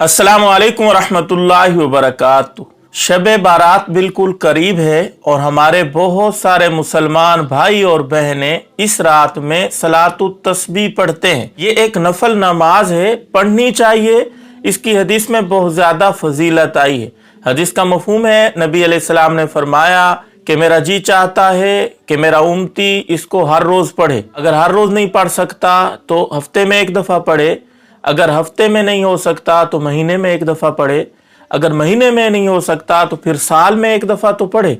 अस्सलामु अलैकुम रहमतुल्लाहि व बरकातुहू। शब बारात बिल्कुल करीब है और हमारे बहुत सारे मुसलमान भाई और बहनें इस रात में सलातुत तस्बीह पढ़ते हैं। ये एक नफल नमाज है, पढ़नी चाहिए। इसकी हदीस में बहुत ज़्यादा फजीलत आई है। हदीस का मफहूम है, नबी अलैहिस्सलाम ने फरमाया कि मेरा जी चाहता है कि मेरा उम्मती इसको हर रोज़ पढ़े। अगर हर रोज़ नहीं पढ़ सकता तो हफ्ते में एक दफ़ा पढ़े, अगर हफ्ते में नहीं हो सकता तो महीने में एक दफ़ा पढ़े, अगर महीने में नहीं हो सकता तो फिर साल में एक दफ़ा तो पढ़े,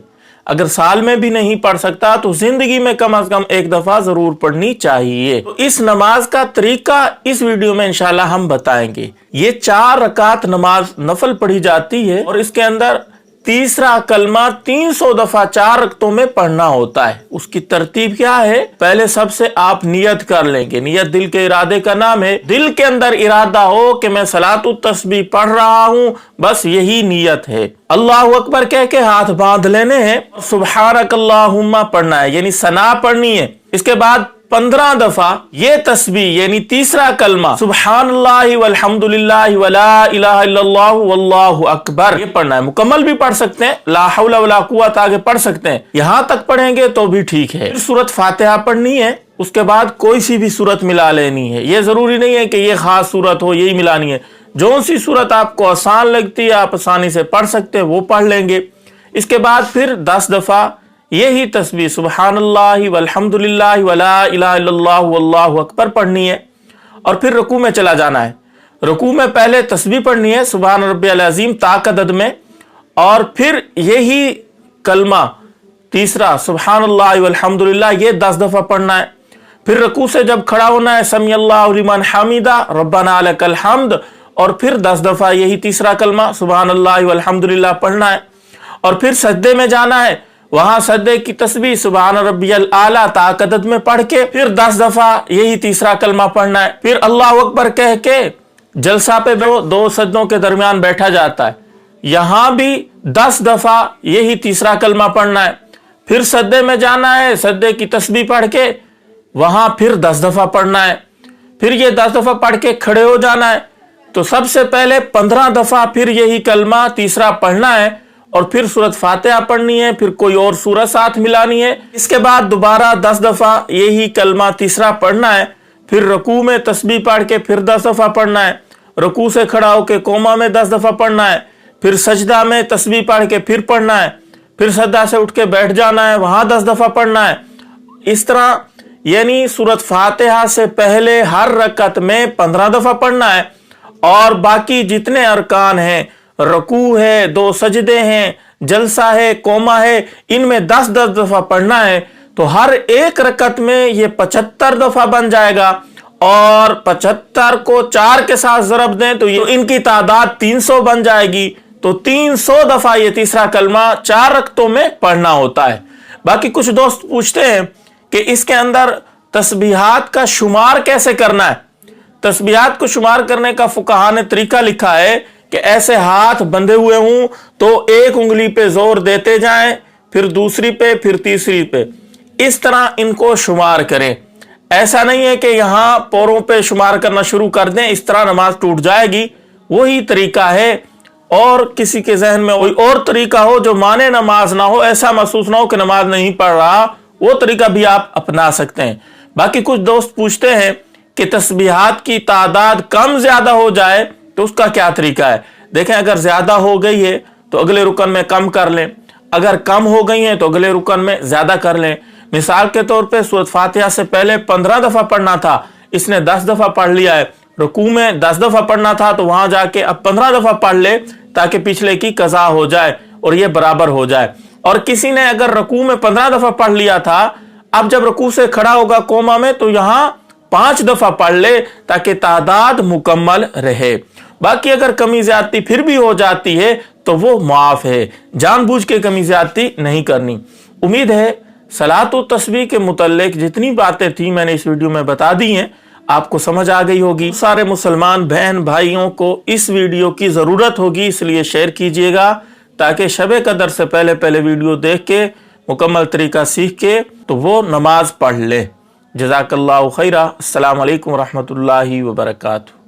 अगर साल में भी नहीं पढ़ सकता तो जिंदगी में कम से कम एक दफ़ा ज़रूर पढ़नी चाहिए। तो इस नमाज का तरीका इस वीडियो में इंशाल्लाह हम बताएंगे। ये 4 रकात नमाज नफल पढ़ी जाती है और इसके अंदर तीसरा कलमा 300 दफा 4 रकतों में पढ़ना होता है। उसकी तरतीब क्या है? पहले सबसे आप नियत कर लेंगे। नियत दिल के इरादे का नाम है। दिल के अंदर इरादा हो कि मैं सलातुत तस्बीह पढ़ रहा हूँ, बस यही नियत है। अल्लाहु अकबर कह के हाथ बांध लेने हैं, सुब्हानकल्लाहुम्मा पढ़ना है, यानी सना पढ़नी है। इसके बाद 15 दफा ये तस्बीह यानी तीसरा कलमा सुब्हानल्लाहि वल्हम्दुलिल्लाहि वला इलाहा इल्लल्लाहु वल्लाहु अकबर ये पढ़ना है। मुकम्मल भी पढ़ सकते हैं, ला हौला वला कुव्वत आगे पढ़ सकते हैं, यहां तक पढ़ेंगे तो भी ठीक है। सूरत फातिहा पढ़नी है, उसके बाद कोई सी भी सूरत मिला लेनी है। ये जरूरी नहीं है कि ये खास सूरत हो यही मिलानी है। जो सी सूरत आपको आसान लगती है आप आसानी से पढ़ सकते हैं वो पढ़ लेंगे। इसके बाद फिर 10 दफा यही तस्बीह सुब्हानल्लाहि वल्हम्दुलिल्लाहि वला इलाहा इल्लल्लाहु वल्लाहु अकबर पढ़नी है और फिर रुकू में चला जाना है। रुकू में पहले तस्बीह पढ़नी है सुब्हान रब्बियल अज़ीम ताक अदद में, और फिर यही कलमा तीसरा सुब्हानल्लाहि वल्हम्दुलिल्लाह ये 10 दफा पढ़ना है। फिर रुकू से जब खड़ा होना है समीअल्लाहु लिमन हमीदा रब्बना लकल हम्द, और फिर 10 दफा यही तीसरा कलमा सुब्हानल्लाहि वल्हम्दुलिल्लाह पढ़ना है। और फिर सजदे में जाना है, वहां सजदे की तस्बीह सुब्हान रब्बियल आला ताकदत में पढ़ के फिर 10 दफा यही तीसरा कलमा पढ़ना है। फिर अल्लाहु अकबर कह के जलसा पे दो सजदों के दरमियान बैठा जाता है, यहां भी 10 दफा यही तीसरा कलमा पढ़ना है। फिर सजदे में जाना है, सजदे की तस्बीह पढ़ के वहां फिर 10 दफा पढ़ना है। फिर ये 10 दफा पढ़ के खड़े हो जाना है। तो सबसे पहले 15 दफा फिर यही कलमा तीसरा पढ़ना है और फिर सूरत फातिहा पढ़नी है, फिर कोई और सूरत साथ मिलानी है। इसके बाद दोबारा 10 दफा यही कलमा तीसरा पढ़ना है। फिर रुकू में तस्बीह पढ़ के फिर 10 दफा पढ़ना है। रुकू से खड़ा होकर कोमा में 10 दफा पढ़ना है। फिर सजदा में तस्बीह पढ़ के फिर पढ़ना है। फिर सजदा से उठ के बैठ जाना है, वहां 10 दफा पढ़ना है। इस तरह यानी सूरत फातिहा से पहले हर रकत में 15 दफा पढ़ना है और बाकी जितने अरकान हैं, रुकू है, 2 सजदे हैं, जलसा है, कोमा है, इनमें 10-10 दफा पढ़ना है। तो हर एक रकत में ये 75 दफा बन जाएगा और 75 को 4 के साथ ज़रब दें तो ये इनकी तादाद 300 बन जाएगी। तो 300 दफा ये तीसरा कलमा 4 रकतों में पढ़ना होता है। बाकी कुछ दोस्त पूछते हैं कि इसके अंदर तस्बीहात का शुमार कैसे करना है। तस्बीहात को शुमार करने का फुकाहा ने तरीका लिखा है कि ऐसे हाथ बंधे हुए हूं तो एक उंगली पे जोर देते जाएं, फिर दूसरी पे, फिर तीसरी पे, इस तरह इनको शुमार करें। ऐसा नहीं है कि यहां पैरों पे शुमार करना शुरू कर दें, इस तरह नमाज टूट जाएगी। वही तरीका है। और किसी के जहन में कोई और तरीका हो जो माने नमाज ना हो, ऐसा महसूस ना हो कि नमाज नहीं पढ़ रहा, वो तरीका भी आप अपना सकते हैं। बाकी कुछ दोस्त पूछते हैं कि तस्बीहात की तादाद कम ज्यादा हो जाए तो उसका क्या तरीका है। देखें, अगर ज्यादा हो गई है तो अगले रुकन में कम कर लें, अगर कम हो गई है तो अगले रुकन में ज्यादा कर लें। मिसाल के तौर पे सूरत फातिहा से पहले 15 दफा पढ़ना था, इसने 10 दफा पढ़ लिया है। रुकू में 10 दफा पढ़ना था तो वहां जाके अब 15 दफा पढ़ ले ताकि पिछले की कज़ा हो जाए और ये बराबर हो जाए। और किसी ने अगर रुकू में 15 दफा पढ़ लिया था, अब जब रुकू से खड़ा होगा कोमा में तो यहां 5 दफा पढ़ ले ताकि तादाद मुकम्मल रहे। बाकी अगर कमी ज्यादती फिर भी हो जाती है तो वो माफ है, जानबूझ के कमी ज्यादती नहीं करनी। उम्मीद है सलातुत तस्बीह के मुतल्लिक जितनी बातें थी मैंने इस वीडियो में बता दी हैं, आपको समझ आ गई होगी। सारे मुसलमान बहन भाइयों को इस वीडियो की जरूरत होगी, इसलिए शेयर कीजिएगा ताकि शब कदर से पहले वीडियो देख के मुकम्मल तरीका सीख के तो वो नमाज पढ़ ले। जज़ाकल्लाहु खैरा। अस्सलामु अलैकुम रहमतुल्लाहि व बरकातुहू।